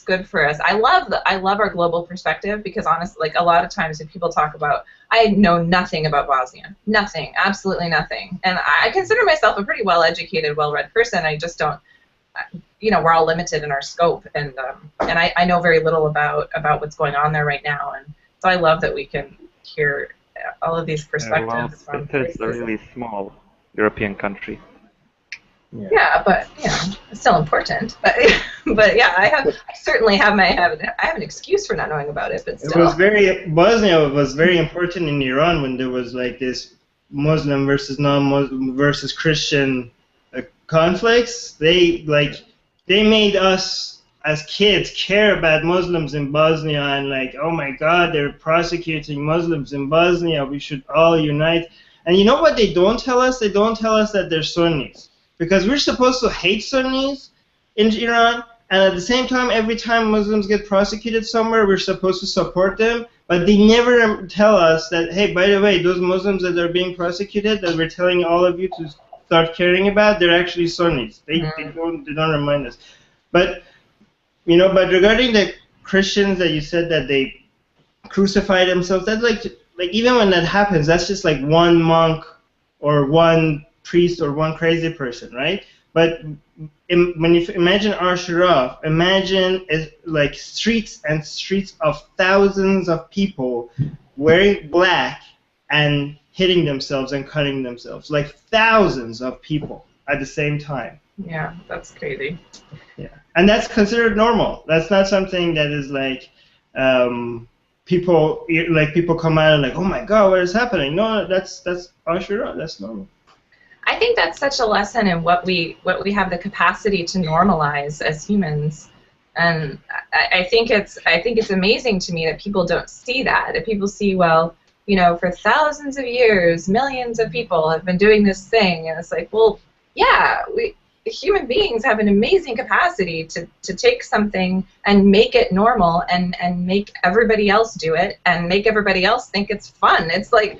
good for us. I love our global perspective because honestly, like a lot of times when people talk about, I know nothing about Bosnia, nothing, absolutely nothing, and I consider myself a pretty well-educated, well-read person. I just don't, we're all limited in our scope, and I know very little about what's going on there right now, and so I love that we can hear all of these perspectives. Well, it is a really small European country. Yeah, but it's still important. But yeah, I certainly have an excuse for not knowing about it. But still, Bosnia was very important in Iran when there was like this Muslim versus non-Muslim versus Christian conflicts. They made us as kids care about Muslims in Bosnia and like, oh my God, they're prosecuting Muslims in Bosnia. We should all unite. And you know what they don't tell us? They don't tell us that they're Sunnis. Because we're supposed to hate Sunnis in Iran, and at the same time, every time Muslims get prosecuted somewhere, we're supposed to support them. But they never tell us that, hey, by the way, those Muslims that are being prosecuted, that we're telling all of you to start caring about, they're actually Sunnis. They don't remind us. But but regarding the Christians that you said that they crucify themselves, that's like even when that happens, that's just like one monk or one priest or one crazy person, right? But when you imagine Ashura, imagine like streets and streets of thousands of people wearing black and hitting themselves and cutting themselves, like thousands of people at the same time. Yeah, that's crazy. Yeah, and that's considered normal. That's not something that is like people come out and like, oh my God, what is happening? No, that's Ashura. That's normal. I think that's such a lesson in what we have the capacity to normalize as humans, and I think it's amazing to me that people don't see that. That people see, well, for thousands of years, millions of people have been doing this thing, and it's like, well, yeah, human beings have an amazing capacity to take something and make it normal and make everybody else do it and make everybody else think it's fun. It's like,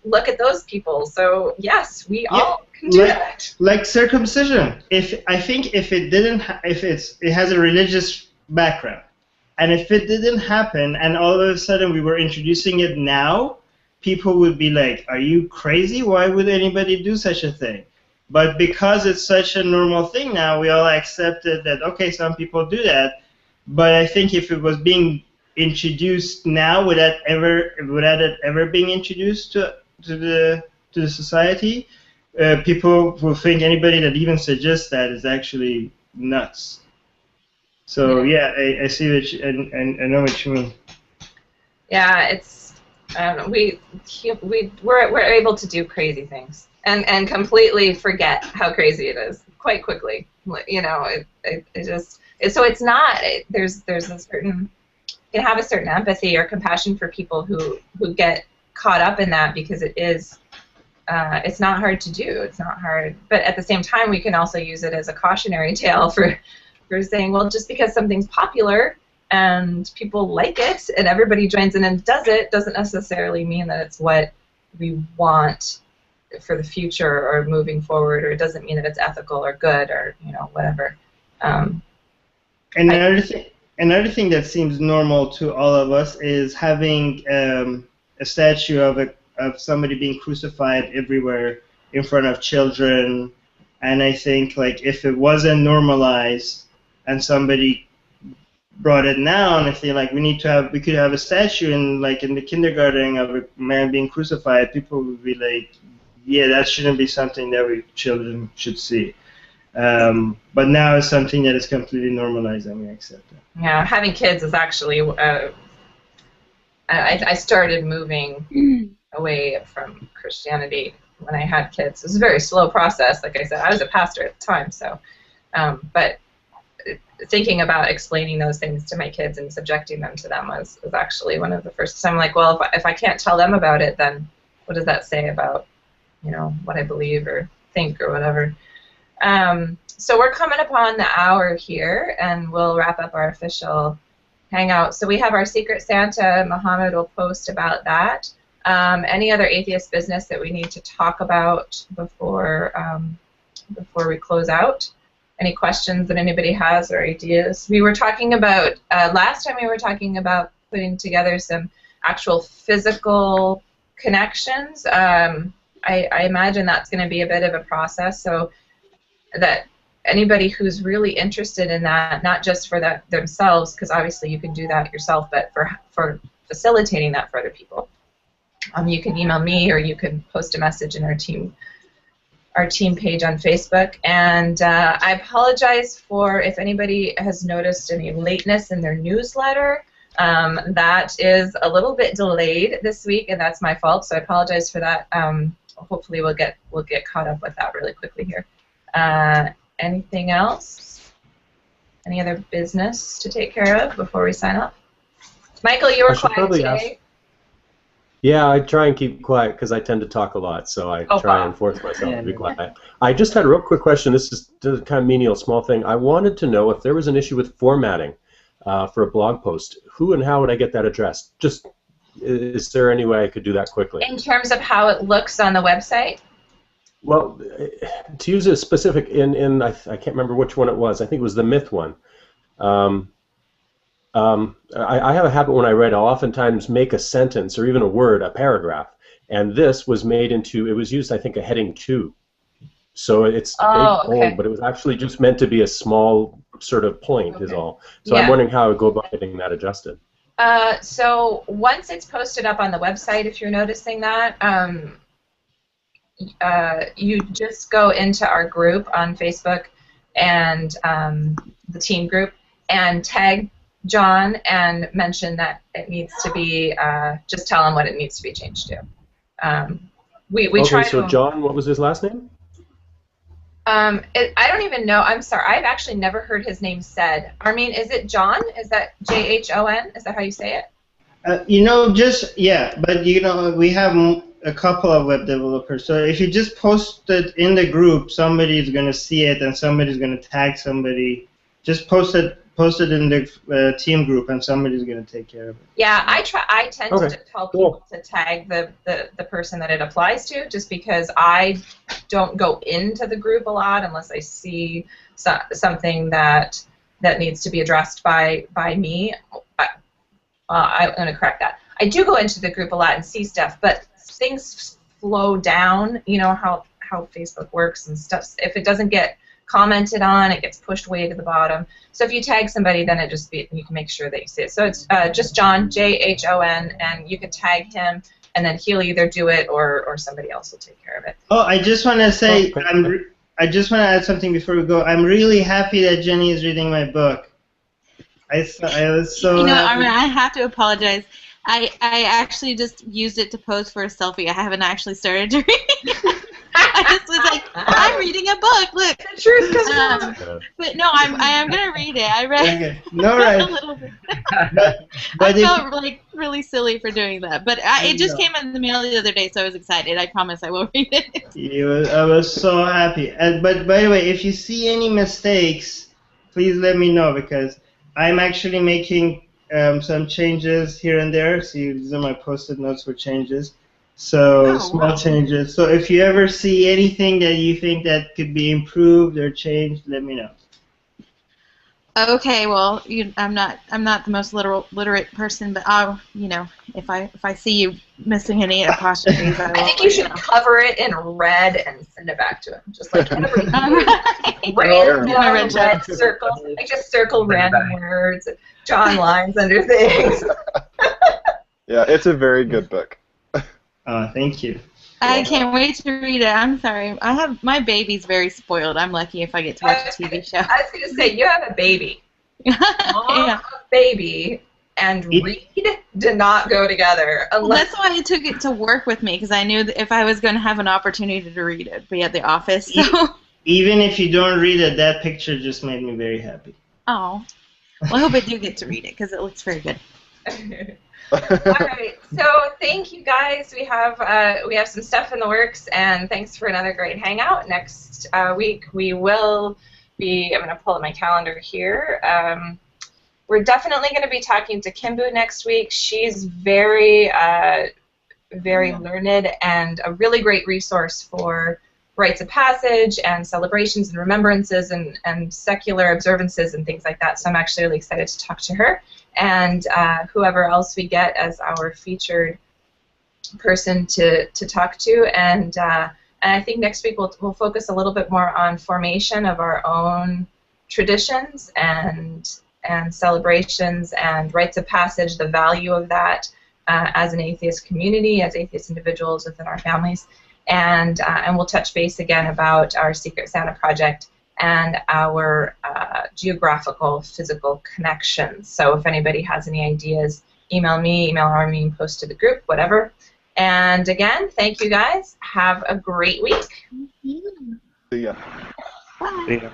look at those people. So yes, we all can do that. Like circumcision. It has a religious background, and if it didn't happen, and all of a sudden we were introducing it now, people would be like, "Are you crazy? Why would anybody do such a thing?" But because it's such a normal thing now, we all accepted that. Okay, some people do that, but I think if it was being introduced now without it ever being introduced to the society, people will think anybody that even suggests that is actually nuts. So yeah, I see what you, and I know what you mean. Yeah, it's we're able to do crazy things and completely forget how crazy it is quite quickly. So it's not. There's a certain. You can have a certain empathy or compassion for people who get caught up in that because it's not hard to do. It's not hard, but at the same time, we can also use it as a cautionary tale for saying, well, just because something's popular and people like it and everybody joins in and does it, doesn't necessarily mean that it's what we want for the future or moving forward, or it doesn't mean that it's ethical or good or whatever. Another thing that seems normal to all of us is having a statue of somebody being crucified everywhere in front of children. And I think like if it wasn't normalized and somebody brought it down, if they like we could have a statue in the kindergarten of a man being crucified, people would be like, yeah, that shouldn't be something that children should see. But now it's something that is completely normalized, and we accept it. Yeah, having kids is actually. I started moving away from Christianity when I had kids. It was a very slow process. Like I said, I was a pastor at the time, so. But thinking about explaining those things to my kids and subjecting them to them was actually one of the first. I'm like, well, if I can't tell them about it, then what does that say about, what I believe or think or whatever? So we're coming upon the hour here, and we'll wrap up our official hangout. So we have our Secret Santa. Muhammad will post about that. Any other atheist business that we need to talk about before we close out? Any questions that anybody has or ideas? We were talking about, last time we were talking about putting together some actual physical connections. I imagine that's going to be a bit of a process, so that anybody who's really interested in that, not just for themselves, because obviously you can do that yourself, but for facilitating that for other people, you can email me or you can post a message in our team page on Facebook. And I apologize for if anybody has noticed any lateness in their newsletter. That is a little bit delayed this week, and that's my fault, so I apologize for that. Hopefully we'll get caught up with that really quickly here. Anything else? Any other business to take care of before we sign off? Michael, you were quiet today. Yeah, I try and keep quiet because I tend to talk a lot, so I try and force myself to be quiet. I just had a real quick question. This is kind of menial, small thing. I wanted to know if there was an issue with formatting for a blog post. Who and how would I get that addressed? Just, is there any way I could do that quickly? In terms of how it looks on the website? Well, to use a specific, I can't remember which one it was. I think it was the myth one. I have a habit when I write, I'll oftentimes make a sentence or even a word, a paragraph, and this was made into, it was used, I think, a heading 2. So it's bold, but it was actually just meant to be a small sort of point is all. So I'm wondering how I would go about getting that adjusted. So once it's posted up on the website, if you're noticing that, you just go into our group on Facebook and the team group and tag John and mention that it needs to be, just tell him what it needs to be changed to. We try so John, what was his last name? I don't even know. I'm sorry. I've actually never heard his name said. Armin, is it John? Is that J-H-O-N? Is that how you say it? But we have a couple of web developers. So if you just post it in the group, somebody is going to see it and somebody's going to tag somebody. Just post it in the team group, and somebody's going to take care of it. Yeah, I tend to tell people to tag the person that it applies to, just because I don't go into the group a lot unless I see something that needs to be addressed by me. I'm going to correct that. I do go into the group a lot and see stuff, but things slow down. You know how Facebook works and stuff. If it doesn't get commented on, it gets pushed way to the bottom. So if you tag somebody, then you can make sure that you see it. So it's just John, J-H-O-N, and you can tag him, and then he'll either do it or somebody else will take care of it. Oh, I just want to say, I just want to add something before we go. I'm really happy that Jenny is reading my book. I was so happy. Armin, I have to apologize. I actually just used it to pose for a selfie. I haven't actually started to read. I just was like, I'm reading a book. Look, the truth comes but no, I am gonna read it. I read a little bit. I felt like really silly for doing that, but it just came in the mail the other day, so I was excited. I promise I will read it. I was so happy. But by the way, if you see any mistakes, please let me know, because I'm actually making some changes here and there. See, these are my post-it notes for changes. So small changes. So if you ever see anything that you think that could be improved or changed, let me know. Okay, well, I'm not the most literate person, but I'll, if I see you missing any apostrophes, I think you should cover it in red and send it back to him, just like every red circle, like just circle random words, draw lines under things. Yeah, it's a very good book. Thank you. I can't wait to read it. I'm sorry. My baby's very spoiled. I'm lucky if I get to watch a TV show. I was going to say, you have a baby. Mom, Yeah. baby, and read did not go together. Well, that's why I took it to work with me, because I knew that if I was going to have an opportunity to read it, it'd be at the office. So. Even if you don't read it, that picture just made me very happy. Oh. Well, I hope I do get to read it, because it looks very good. All right, so thank you guys. We have some stuff in the works, and thanks for another great hangout. Next week we will be. I'm going to pull up my calendar here. We're definitely going to be talking to Kimbu next week. She's very, very learned and a really great resource for rites of passage and celebrations and remembrances and secular observances and things like that. So I'm actually really excited to talk to her. And whoever else we get as our featured person to talk to, and I think next week we'll focus a little bit more on formation of our own traditions and celebrations and rites of passage, the value of that as an atheist community, as atheist individuals within our families, and we'll touch base again about our Secret Santa project and our geographical, physical connections. So if anybody has any ideas, email me, email Armin, post to the group, whatever. And again, thank you guys. Have a great week. See ya. See ya.